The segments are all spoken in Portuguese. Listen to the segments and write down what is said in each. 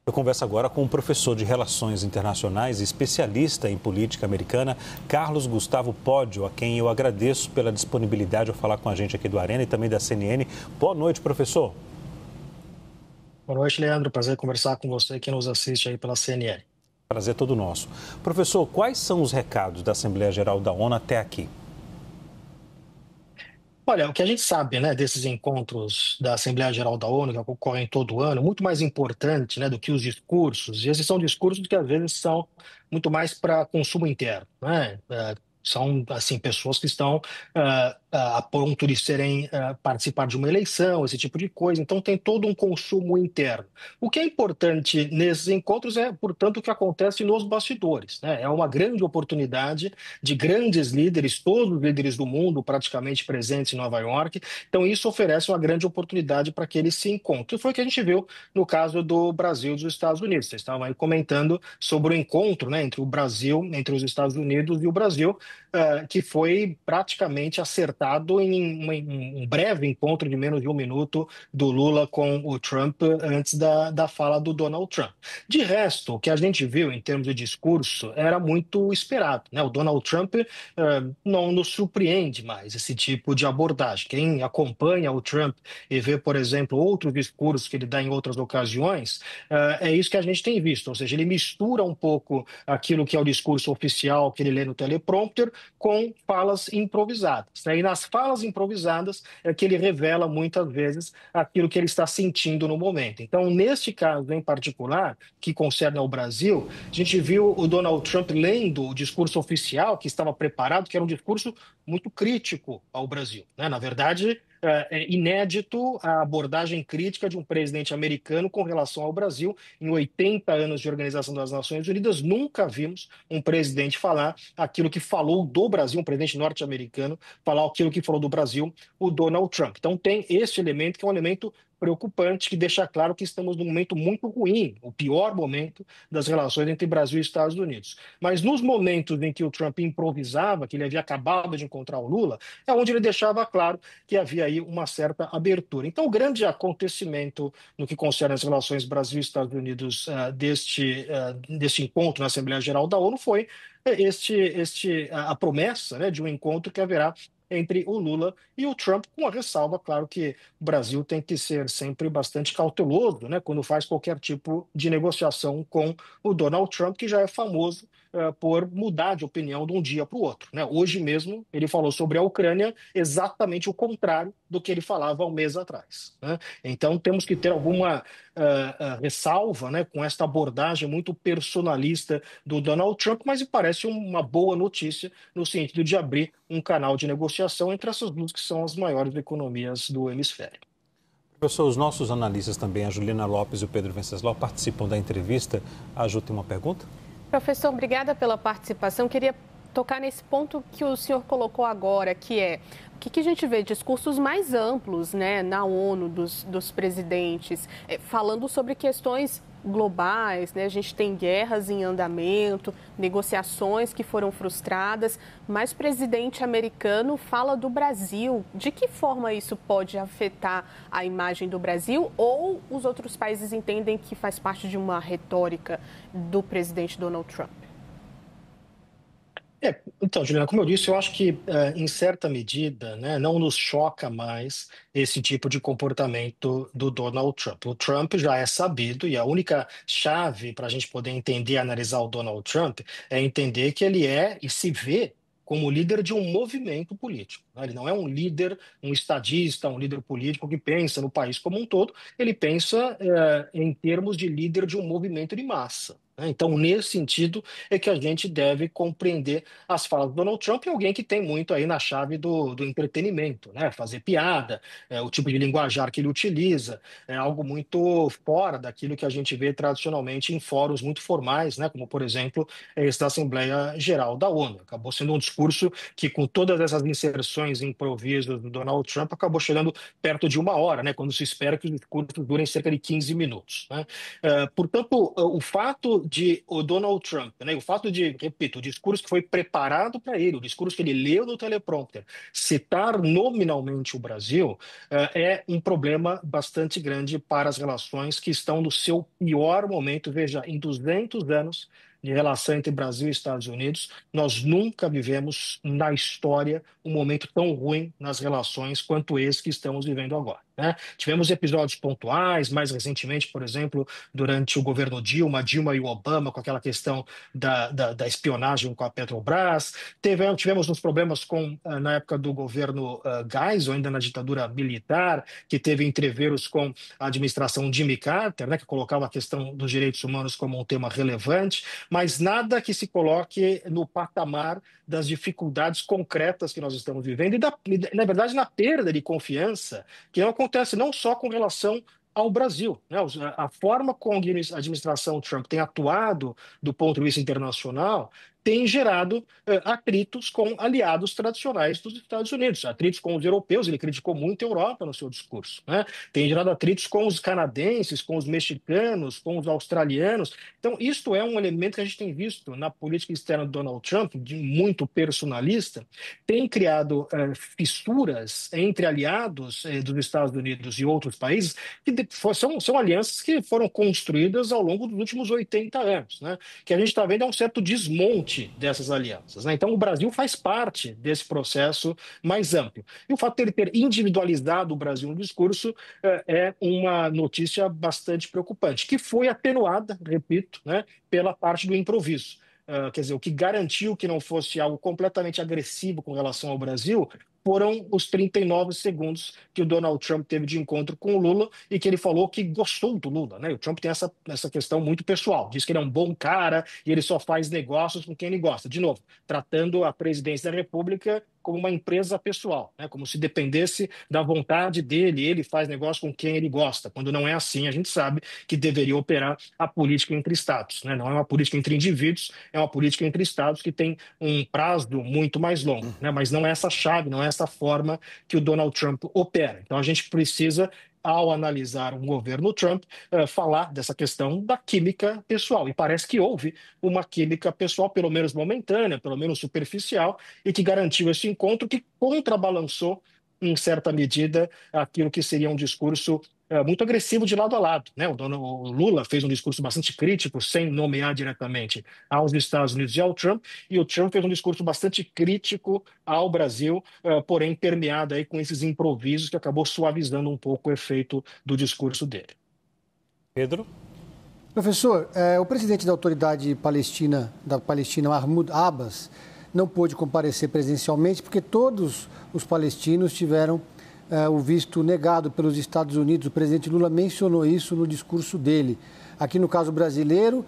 Eu converso agora com o professor de Relações Internacionais e especialista em política americana, Carlos Gustavo Pódio, a quem eu agradeço pela disponibilidade de falar com a gente aqui do Arena e também da CNN. Boa noite, professor. Boa noite, Leandro. Prazer conversar com você que nos assiste aí pela CNN. Prazer todo nosso. Professor, quais são os recados da Assembleia Geral da ONU até aqui? Olha, o que a gente sabe, né, desses encontros da Assembleia Geral da ONU, que ocorrem todo ano, muito mais importante, né, do que os discursos, e esses são discursos que às vezes são muito mais para consumo interno, né? São, assim, pessoas que estão a ponto de participar de uma eleição, esse tipo de coisa. Então, tem todo um consumo interno. O que é importante nesses encontros é, portanto, o que acontece nos bastidores, né? É uma grande oportunidade de grandes líderes, todos os líderes do mundo praticamente presentes em Nova York. Então, isso oferece uma grande oportunidade para que eles se encontrem. E foi o que a gente viu no caso do Brasil e dos Estados Unidos. Vocês estavam aí comentando sobre o encontro, né, entre o Brasil, entre os Estados Unidos e o Brasil, que foi praticamente acertado em um breve encontro de menos de um minuto do Lula com o Trump antes da fala do Donald Trump. De resto, o que a gente viu em termos de discurso era muito esperado, né? O Donald Trump não nos surpreende mais esse tipo de abordagem. Quem acompanha o Trump e vê, por exemplo, outros discursos que ele dá em outras ocasiões, é isso que a gente tem visto. Ou seja, ele mistura um pouco aquilo que é o discurso oficial que ele lê no teleprompter com falas improvisadas, né? E nas falas improvisadas é que ele revela muitas vezes aquilo que ele está sentindo no momento. Então, neste caso em particular, que concerne ao Brasil, a gente viu o Donald Trump lendo o discurso oficial que estava preparado, que era um discurso muito crítico ao Brasil, né? Na verdade, é inédito a abordagem crítica de um presidente americano com relação ao Brasil. Em 80 anos de Organização das Nações Unidas, nunca vimos um presidente falar aquilo que falou do Brasil, um presidente norte-americano, falar aquilo que falou do Brasil, o Donald Trump. Então tem esse elemento que é um elemento preocupante, que deixa claro que estamos num momento muito ruim, o pior momento das relações entre Brasil e Estados Unidos. Mas nos momentos em que o Trump improvisava, que ele havia acabado de encontrar o Lula, é onde ele deixava claro que havia aí uma certa abertura. Então, o grande acontecimento no que concerne as relações Brasil e Estados Unidos deste encontro na Assembleia Geral da ONU foi a promessa, né, de um encontro que haverá entre o Lula e o Trump, com a ressalva, claro, que o Brasil tem que ser sempre bastante cauteloso, né, quando faz qualquer tipo de negociação com o Donald Trump, que já é famoso por mudar de opinião de um dia para o outro, né? Hoje mesmo ele falou sobre a Ucrânia exatamente o contrário do que ele falava há um mês atrás, né? Então temos que ter alguma ressalva, né, com esta abordagem muito personalista do Donald Trump, mas me parece uma boa notícia no sentido de abrir um canal de negociação entre essas duas que são as maiores economias do hemisfério. Professor, os nossos analistas também, a Juliana Lopes e o Pedro Venceslau, participam da entrevista. A Ju tem uma pergunta? Professor, obrigada pela participação. Queria tocar nesse ponto que o senhor colocou agora, que é o que a gente vê discursos mais amplos, né, na ONU dos presidentes, falando sobre questões globais, né? A gente tem guerras em andamento, negociações que foram frustradas, mas o presidente americano fala do Brasil. De que forma isso pode afetar a imagem do Brasil, ou os outros países entendem que faz parte de uma retórica do presidente Donald Trump? Então, Juliana, como eu disse, eu acho que, em certa medida, né, não nos choca mais esse tipo de comportamento do Donald Trump. O Trump já é sabido, e a única chave para a gente poder entender e analisar o Donald Trump é entender que ele é e se vê como líder de um movimento político, né? Ele não é um líder, um estadista, um líder político que pensa no país como um todo, ele pensa, em termos de líder de um movimento de massa, né? Então, nesse sentido, é que a gente deve compreender as falas do Donald Trump é alguém que tem muito aí na chave do entretenimento, né? Fazer piada, o tipo de linguajar que ele utiliza, é algo muito fora daquilo que a gente vê tradicionalmente em fóruns muito formais, né? Como, por exemplo, esse da Assembleia Geral da ONU. Acabou sendo um discurso que, com todas essas inserções declarações improvisos do Donald Trump acabou chegando perto de 1 hora, né, quando se espera que os discursos durem cerca de 15 minutos, né? Portanto, o fato de o Donald Trump, né, o fato de, repito, o discurso que foi preparado para ele, o discurso que ele leu no teleprompter, citar nominalmente o Brasil, é um problema bastante grande para as relações que estão no seu pior momento. Veja, em 200 anos de relação entre Brasil e Estados Unidos, nós nunca vivemos na história um momento tão ruim nas relações quanto esse que estamos vivendo agora, né? Tivemos episódios pontuais, mais recentemente, por exemplo, durante o governo Dilma e o Obama, com aquela questão da espionagem com a Petrobras. Tivemos uns problemas na época do governo Geisel, ainda na ditadura militar, que teve entreveros com a administração Jimmy Carter, né, que colocava a questão dos direitos humanos como um tema relevante, mas nada que se coloque no patamar das dificuldades concretas que nós estamos vivendo na verdade, na perda de confiança que não acontece não só com relação ao Brasil, né? A forma como a administração Trump tem atuado do ponto de vista internacional tem gerado atritos com aliados tradicionais dos Estados Unidos, atritos com os europeus. Ele criticou muito a Europa no seu discurso, né? Tem gerado atritos com os canadenses, com os mexicanos, com os australianos. Então, isto é um elemento que a gente tem visto na política externa do Donald Trump, de muito personalista, tem criado fissuras entre aliados dos Estados Unidos e outros países, que são alianças que foram construídas ao longo dos últimos 80 anos, né? Que a gente está vendo é um certo desmonte dessas alianças, né? Então, o Brasil faz parte desse processo mais amplo. E o fato de ele ter individualizado o Brasil no discurso é uma notícia bastante preocupante, que foi atenuada, repito, né, pela parte do improviso. Quer dizer, o que garantiu que não fosse algo completamente agressivo com relação ao Brasil foram os 39 segundos que o Donald Trump teve de encontro com o Lula e que ele falou que gostou do Lula, né? O Trump tem essa questão muito pessoal, diz que ele é um bom cara e ele só faz negócios com quem ele gosta. De novo, tratando a presidência da República como uma empresa pessoal, né? Como se dependesse da vontade dele, ele faz negócio com quem ele gosta. Quando não é assim, a gente sabe que deveria operar a política entre estados, né? Não é uma política entre indivíduos, é uma política entre estados que tem um prazo muito mais longo, né? Mas não é essa chave, não é essa forma que o Donald Trump opera. Então a gente precisa, ao analisar um governo Trump, falar dessa questão da química pessoal. E parece que houve uma química pessoal, pelo menos momentânea, pelo menos superficial, e que garantiu esse encontro, que contrabalançou, em certa medida, aquilo que seria um discurso muito agressivo de lado a lado, né? O Lula fez um discurso bastante crítico, sem nomear diretamente aos Estados Unidos e ao Trump, e o Trump fez um discurso bastante crítico ao Brasil, porém permeado aí com esses improvisos que acabou suavizando um pouco o efeito do discurso dele. Pedro? Professor, o presidente da Autoridade da Palestina, Mahmoud Abbas, não pôde comparecer presencialmente porque todos os palestinos tiveram o visto negado pelos Estados Unidos. O presidente Lula mencionou isso no discurso dele. Aqui no caso brasileiro,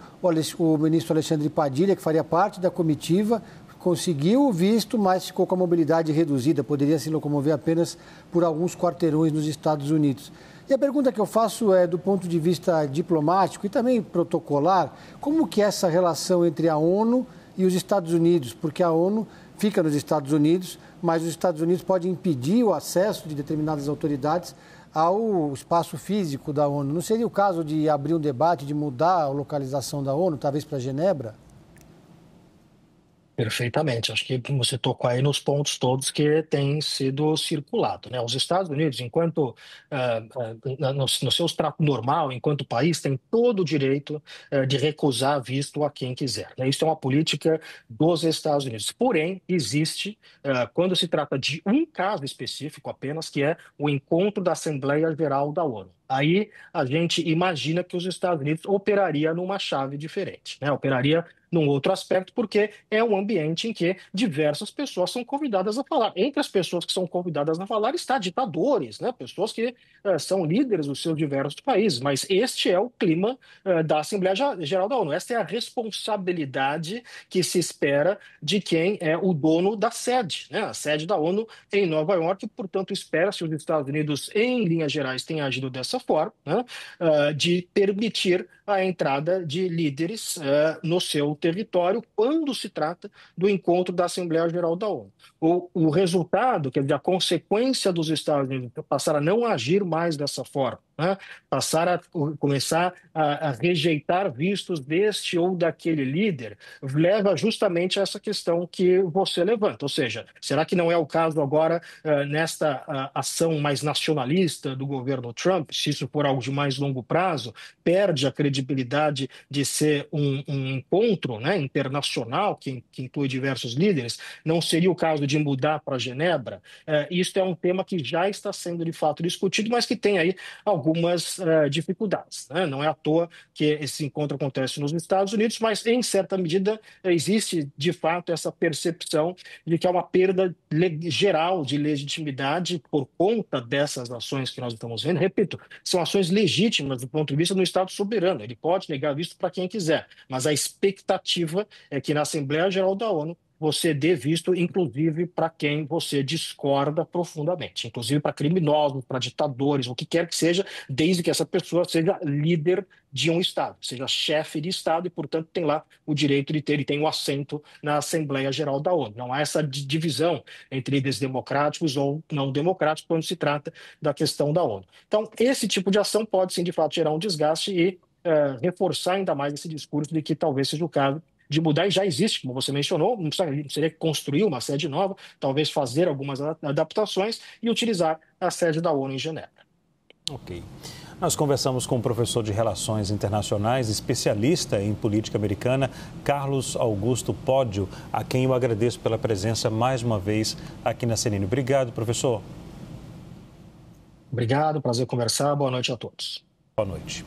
o ministro Alexandre Padilha, que faria parte da comitiva, conseguiu o visto, mas ficou com a mobilidade reduzida, poderia se locomover apenas por alguns quarteirões nos Estados Unidos. E a pergunta que eu faço é do ponto de vista diplomático e também protocolar, como que é essa relação entre a ONU e os Estados Unidos? Porque a ONU fica nos Estados Unidos, mas os Estados Unidos podem impedir o acesso de determinadas autoridades ao espaço físico da ONU. Não seria o caso de abrir um debate, de mudar a localização da ONU, talvez para Genebra? Perfeitamente. Acho que você tocou aí nos pontos todos que têm sido circulado, né? Os Estados Unidos, enquanto no seu trato normal, enquanto país, tem todo o direito de recusar visto a quem quiser, né? Isso é uma política dos Estados Unidos. Porém, existe, quando se trata de um caso específico apenas, que é o encontro da Assembleia Geral da ONU. Aí a gente imagina que os Estados Unidos operaria numa chave diferente, né? Operaria num outro aspecto, porque é um ambiente em que diversas pessoas são convidadas a falar. Entre as pessoas que são convidadas a falar está ditadores, né? Pessoas que são líderes dos seus diversos países, mas este é o clima da Assembleia Geral da ONU. Esta é a responsabilidade que se espera de quem é o dono da sede, né? A sede da ONU em Nova York, portanto, espera-se os Estados Unidos, em linhas gerais, tenham agido dessa forma, né? De permitir a entrada de líderes no seu território quando se trata do encontro da Assembleia Geral da ONU. O resultado, quer dizer, a consequência dos Estados Unidos passar a não agir mais dessa forma, né? Passar a começar a rejeitar vistos deste ou daquele líder, leva justamente a essa questão que você levanta. Ou seja, será que não é o caso agora, nesta ação mais nacionalista do governo Trump, se isso for algo de mais longo prazo, perde a credibilidade de ser um encontro, né, internacional que inclui diversos líderes? Não seria o caso de mudar para Genebra? Isso é um tema que já está sendo de fato discutido, mas que tem aí algumas dificuldades, né? Não é à toa que esse encontro acontece nos Estados Unidos, mas em certa medida existe de fato essa percepção de que há uma perda geral de legitimidade por conta dessas ações que nós estamos vendo. Repito, são ações legítimas do ponto de vista do Estado soberano. Ele pode negar visto para quem quiser, mas a expectativa é que na Assembleia Geral da ONU você dê visto, inclusive, para quem você discorda profundamente, inclusive para criminosos, para ditadores, o que quer que seja, desde que essa pessoa seja líder de um Estado, seja chefe de Estado e, portanto, tem lá o direito de ter e tem o assento na Assembleia Geral da ONU. Não há essa divisão entre líderes democráticos ou não democráticos quando se trata da questão da ONU. Então, esse tipo de ação pode, sim, de fato, gerar um desgaste e reforçar ainda mais esse discurso de que talvez seja o caso de mudar, e já existe, como você mencionou, não seria construir uma sede nova, talvez fazer algumas adaptações e utilizar a sede da ONU em Genebra. Ok. Nós conversamos com o professor de Relações Internacionais, especialista em política americana, Carlos Augusto Pódio, a quem eu agradeço pela presença mais uma vez aqui na CNN. Obrigado, professor. Obrigado, prazer conversar. Boa noite a todos. Boa noite.